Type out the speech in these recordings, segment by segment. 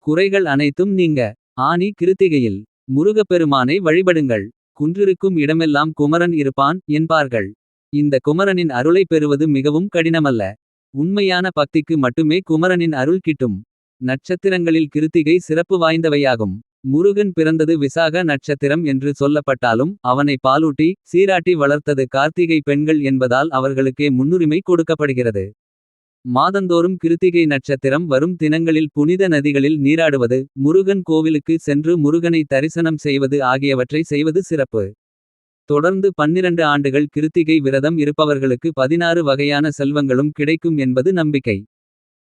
குறைகள் அனைத்தும் நீங்க. ஆனி கிருத்திகையில் முருகப்பெருமானை வழிபடுங்கள். குன்றிருக்கும் இடமெல்லாம் குமரன் இருப்பான் என்பார்கள். இந்த குமரனின் அருளைப் பெறுவது மிகவும் கடினமல்ல. உண்மையான பக்திக்கு மட்டுமே குமரனின் அருள் கிட்டும். நட்சத்திரங்களில் கிருத்திகை சிறப்பு வாய்ந்தவையாகும். முருகன் பிறந்தது விசாக நட்சத்திரம் என்று சொல்லப்பட்டாலும். அவனை பாலூட்டி சீராட்டி வளர்த்தது கார்த்திகை பெண்கள் என்பதால் அவர்களுக்கே முன்னுரிமை கொடுக்கப்படுகிறது. மாதந்தோறும் கிருத்திகை நட்சத்திரம் வரும் தினங்களில் புனித நதிகளில் நீராடுவது. முருகன் கோவிலுக்கு சென்று முருகனை தரிசனம் செய்வது ஆகியவற்றை செய்வது சிறப்பு. தொடர்ந்து 12 ஆண்டுகள் கிருத்திகை விரதம் இருப்பவர்களுக்கு 16 வகையான செல்வங்களும் கிடைக்கும் என்பது நம்பிக்கை.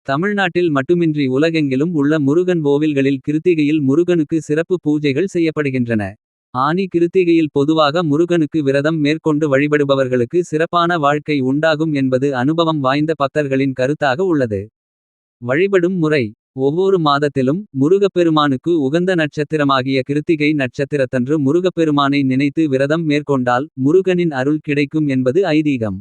தமிழ்நாட்டில் மட்டுமின்றி உலகெங்கிலும் உள்ள முருகன் கோவில்களில் கிருத்திகையில் முருகனுக்கு சிறப்பு பூஜைகள் செய்யப்படுகின்றன. ஆனி கிருத்திகையில் பொதுவாக முருகனுக்கு விரதம் மேற்கொண்டு வழிபடுபவர்களுக்கு சிறப்பான வாழ்க்கை உண்டாகும் என்பது அனுபவம் வாய்ந்த பக்தர்களின் கருத்தாக உள்ளது. வழிபடும் முறை: ஒவ்வொரு மாதத்திலும் முருகப்பெருமானுக்கு உகந்த நட்சத்திரமாகிய கிருத்திகை நட்சத்திரத்தன்று முருகப்பெருமானை நினைத்து விரதம் மேற்கொண்டால் முருகனின் அருள் கிடைக்கும் என்பது ஐதீகம்.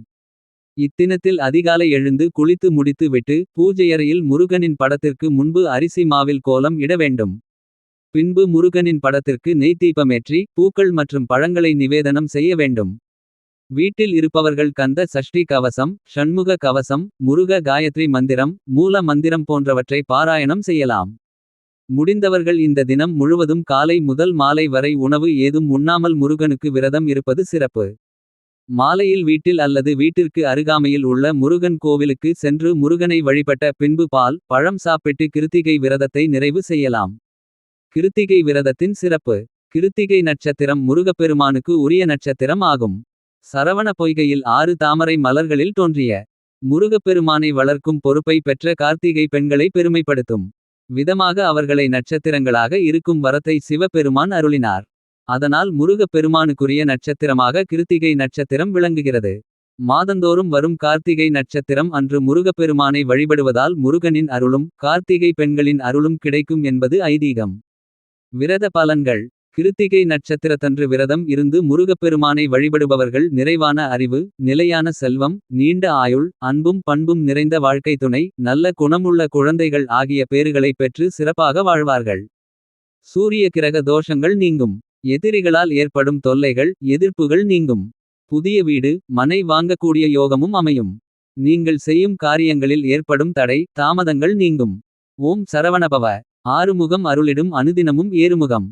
இத்தினத்தில் அதிகாலை எழுந்து குளித்து முடித்து விட்டு பூஜையறையில் முருகனின் படத்திற்கு முன்பு அரிசி மாவில் கோலம் இட வேண்டும். பின்பு முருகனின் படத்திற்கு நெய் தீபமேற்றி பூக்கள் மற்றும் பழங்களை நிவேதனம் செய்ய வேண்டும். வீட்டில் இருப்பவர்கள் கந்த சஷ்டி கவசம், ஷண்முக கவசம், முருக காயத்ரி மந்திரம், மூல மந்திரம் போன்றவற்றை பாராயணம் செய்யலாம். முடிந்தவர்கள் இந்த தினம் முழுவதும் காலை முதல் மாலை வரை உணவு ஏதும் உண்ணாமல் முருகனுக்கு விரதம் இருப்பது சிறப்பு. மாலையில் வீட்டில் அல்லது வீட்டிற்கு அருகாமையில் உள்ள முருகன் கோவிலுக்கு சென்று முருகனை வழிபட்ட பின்பு பால் பழம் சாப்பிட்டு கிருத்திகை விரதத்தை நிறைவு செய்யலாம். கிருத்திகை விரதத்தின் சிறப்பு: கிருத்திகை நட்சத்திரம் முருகப்பெருமானுக்கு உரிய நட்சத்திரம் ஆகும். சரவண பொய்கையில் 6 தாமரை மலர்களில் தோன்றிய முருகப்பெருமானை வளர்க்கும் பொறுப்பை பெற்ற கார்த்திகை பெண்களை பெருமைப்படுத்தும் விதமாக அவர்களை நட்சத்திரங்களாக இருக்கும் வரத்தை சிவபெருமான் அருளினார். அதனால் முருகப்பெருமானுக்குரிய நட்சத்திரமாக கிருத்திகை நட்சத்திரம் விளங்குகிறது. மாதந்தோறும் வரும் கார்த்திகை நட்சத்திரம் அன்று முருகப்பெருமானை வழிபடுவதால் முருகனின் அருளும் கார்த்திகை பெண்களின் அருளும் கிடைக்கும் என்பது ஐதீகம். விரத பலன்கள்: கிருத்திகை நட்சத்திரத்தன்று விரதம் இருந்து முருகப்பெருமானை வழிபடுபவர்கள் நிறைவான அறிவு, நிலையான செல்வம், நீண்ட ஆயுள், அன்பும் பண்பும் நிறைந்த வாழ்க்கை துணை, நல்ல குணமுள்ள குழந்தைகள் ஆகிய பேறுகளைப் பெற்று சிறப்பாக வாழ்வார்கள். சூரிய கிரக தோஷங்கள் நீங்கும். எதிரிகளால் ஏற்படும் தொல்லைகள் எதிர்ப்புகள் நீங்கும். புதிய வீடு மனை வாங்கக்கூடிய யோகமும் அமையும். நீங்கள் செய்யும் காரியங்களில் ஏற்படும் தடை தாமதங்கள் நீங்கும். ஓம் சரவணபவ. ஆறுமுகம் அருளிடும் அனுதினமும் ஏறுமுகம்.